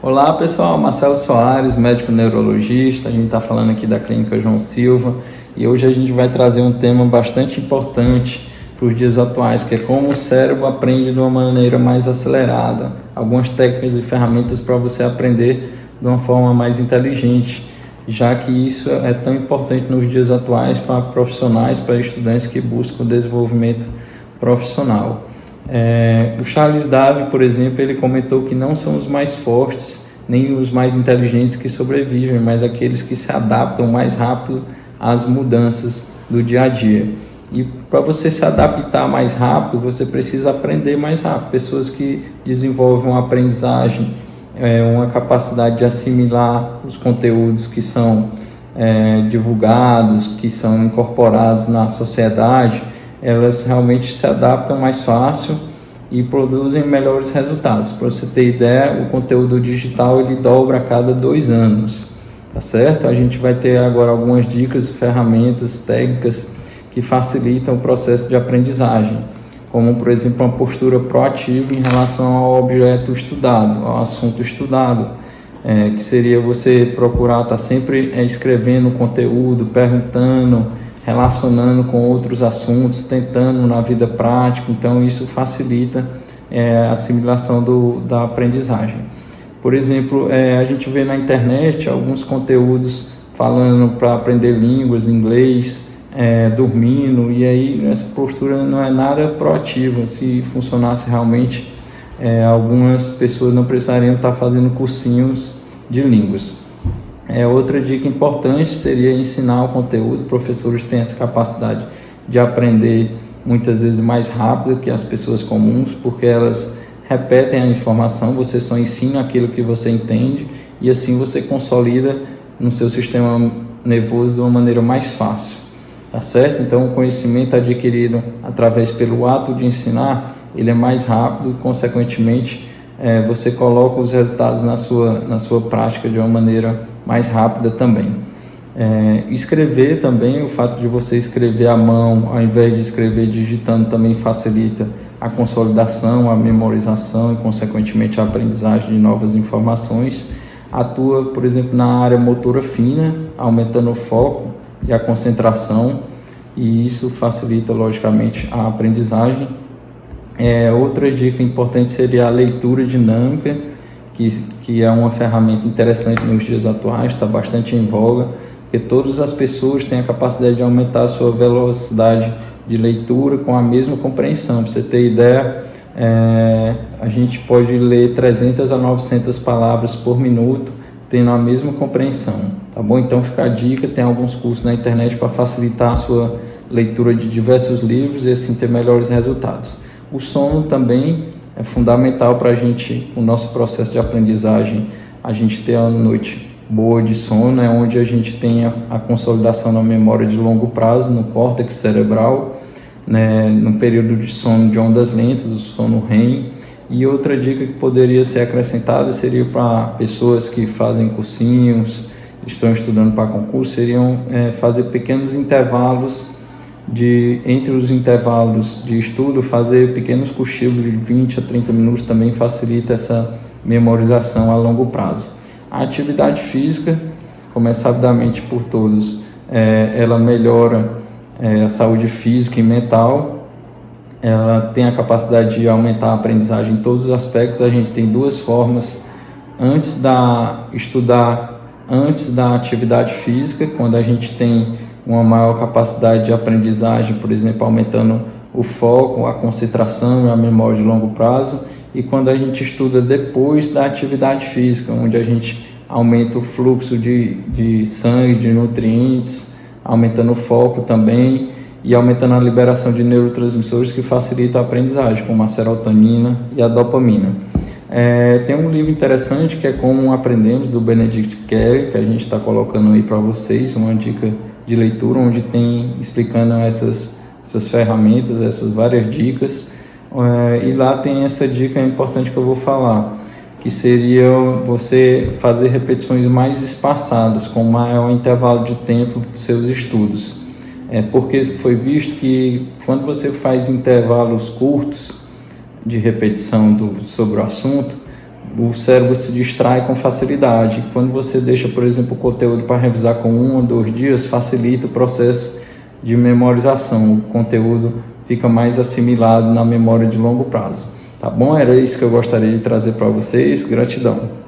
Olá pessoal, Marcelo Soares, médico neurologista. A gente está falando aqui da Clínica João Silva e hoje a gente vai trazer um tema bastante importante para os dias atuais, que é como o cérebro aprende de uma maneira mais acelerada, algumas técnicas e ferramentas para você aprender de uma forma mais inteligente, já que isso é tão importante nos dias atuais para profissionais, para estudantes que buscam desenvolvimento profissional. O Charles Darwin, por exemplo, ele comentou que não são os mais fortes nem os mais inteligentes que sobrevivem, mas aqueles que se adaptam mais rápido às mudanças do dia a dia. E para você se adaptar mais rápido, você precisa aprender mais rápido. Pessoas que desenvolvem uma aprendizagem, uma capacidade de assimilar os conteúdos que são divulgados, que são incorporados na sociedade, elas realmente se adaptam mais fácil e produzem melhores resultados. Para você ter ideia, o conteúdo digital ele dobra a cada 2 anos, tá certo? A gente vai ter agora algumas dicas, ferramentas, técnicas que facilitam o processo de aprendizagem, como por exemplo uma postura proativa em relação ao objeto estudado, ao assunto estudado, que seria você procurar estar sempre escrevendo conteúdo, perguntando, relacionando com outros assuntos, tentando na vida prática. Então isso facilita a assimilação da aprendizagem. Por exemplo, a gente vê na internet alguns conteúdos falando para aprender línguas, inglês, dormindo, e aí essa postura não é nada proativa. Se funcionasse realmente, algumas pessoas não precisariam estar fazendo cursinhos de línguas. Outra dica importante seria ensinar o conteúdo. Professores têm essa capacidade de aprender muitas vezes mais rápido que as pessoas comuns, porque elas repetem a informação, você só ensina aquilo que você entende e assim você consolida no seu sistema nervoso de uma maneira mais fácil, tá certo? Então o conhecimento adquirido através pelo ato de ensinar, ele é mais rápido e consequentemente você coloca os resultados na sua prática de uma maneira mais rápida também. Escrever também, o fato de você escrever à mão ao invés de escrever digitando também facilita a consolidação, a memorização e consequentemente a aprendizagem de novas informações. Atua, por exemplo, na área motora fina, aumentando o foco e a concentração, e isso facilita logicamente a aprendizagem. Outra dica importante seria a leitura dinâmica, que é uma ferramenta interessante nos dias atuais, está bastante em voga, porque todas as pessoas têm a capacidade de aumentar a sua velocidade de leitura com a mesma compreensão. Para você ter ideia, a gente pode ler 300 a 900 palavras por minuto, tendo a mesma compreensão, tá bom? Então fica a dica, tem alguns cursos na internet para facilitar a sua leitura de diversos livros e assim ter melhores resultados. O sono também é fundamental para a gente, o nosso processo de aprendizagem, a gente ter uma noite boa de sono, onde a gente tem a consolidação da memória de longo prazo no córtex cerebral, né, no período de sono de ondas lentas, o sono REM. E outra dica que poderia ser acrescentada seria para pessoas que fazem cursinhos, estão estudando para concurso, seriam fazer pequenos intervalos entre os intervalos de estudo, fazer pequenos cochilos de 20 a 30 minutos também facilita essa memorização a longo prazo. A atividade física, como é sabidamente por todos, ela melhora a saúde física e mental, ela tem a capacidade de aumentar a aprendizagem em todos os aspectos. A gente tem 2 formas: estudar antes da atividade física, quando a gente tem uma maior capacidade de aprendizagem, por exemplo, aumentando o foco, a concentração e a memória de longo prazo, e quando a gente estuda depois da atividade física, onde a gente aumenta o fluxo de sangue, de nutrientes, aumentando o foco também e aumentando a liberação de neurotransmissores que facilitam a aprendizagem, como a serotonina e a dopamina. Tem um livro interessante que é Como Aprendemos, do Benedict Carey, que a gente está colocando aí para vocês, uma dica de leitura, onde tem explicando essas ferramentas, essas várias dicas, e lá tem essa dica importante que eu vou falar, que seria você fazer repetições mais espaçadas, com maior intervalo de tempo dos seus estudos, porque foi visto que quando você faz intervalos curtos de repetição sobre o assunto, o cérebro se distrai com facilidade. Quando você deixa, por exemplo, o conteúdo para revisar com 1 ou 2 dias, facilita o processo de memorização. O conteúdo fica mais assimilado na memória de longo prazo. Tá bom? Era isso que eu gostaria de trazer para vocês. Gratidão.